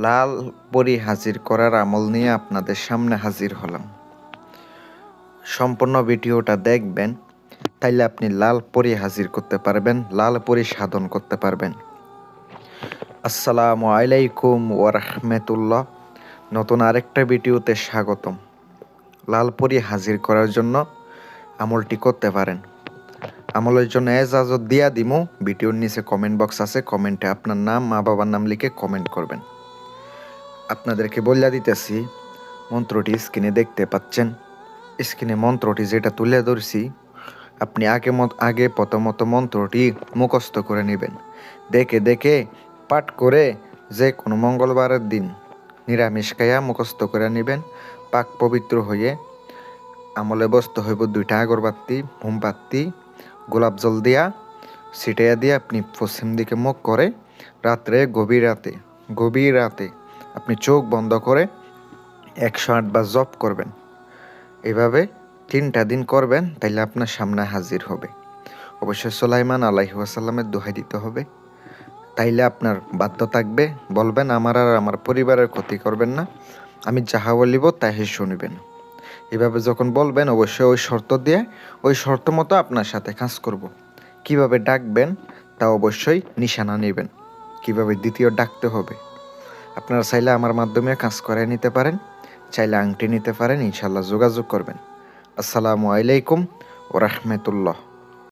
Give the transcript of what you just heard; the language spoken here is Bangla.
লাল পরী হাজির করার আমল নিয়ে আপনাদের সামনে হাজির হলাম। সম্পূর্ণ ভিডিওটা দেখবেন, তাইলে আপনি লাল পরী হাজির করতে পারবেন, লাল পরী সাধন করতে পারবেন। আসসালামু আলাইকুম ওয়া রাহমাতুল্লাহ। নতুন আরেকটা ভিডিওতে স্বাগতম। লাল পরী হাজির করার জন্য আমলটি করতে পারেন। আমলের জন্য এজাজত দিয়া দিমু। ভিডিওর নিচে কমেন্ট বক্স আছে, কমেন্টে আপনার নাম, মা বাবার নাম লিখে কমেন্ট করবেন। আপনাদেরকে বলে দিতেছি, মন্ত্রটি স্ক্রিনে দেখতে পাচ্ছেন। স্ক্রিনে মন্ত্রটি যেটা তুলে ধরছি, আপনি আগে প্রথমত মন্ত্রটি মুখস্থ করে নেবেন। দেখে দেখে পাঠ করে যে কোনো মঙ্গলবারের দিন নিরামিষ খাইয়া মুখস্থ করে নেবেন। পাক পবিত্র হয়ে আমলে বসতে হইব 2টা আগরবাতি, মোমবাতি, গোলাপ জল দিয়া ছিটাইয়া দিয়ে আপনি পশ্চিম দিকে মুখ করে গভীর রাতে আপনি চোখ বন্ধ করে 108 বার জপ করবেন। এভাবে 3টা দিন করবেন, তাইলে আপনার সামনে হাজির হবে। অবশ্যই সুলাইমান আলাইহিস সালামের দোহাই দিতে হবে। তাইলে আপনার বাধ্য থাকবে, বলবেন আমার আর আমার পরিবারের ক্ষতি করবেন না, আমি যাহা বলিব তাই শুনিবেন। এভাবে যখন বলবেন, অবশ্যই ওই শর্ত মতো আপনার সাথে কাজ করব। কিভাবে ডাকবেন তা অবশ্যই নিশানা নেবেন, কিভাবে দ্বিতীয় ডাকতে হবে। আপনারা চাইলে আমার মাধ্যমে কাজ করে নিতে পারেন, চাইলে আংটি নিতে পারেন। ইনশাল্লাহ যোগাযোগ করবেন। আসসালামু আলাইকুম ওয়া রাহমাতুল্লাহ।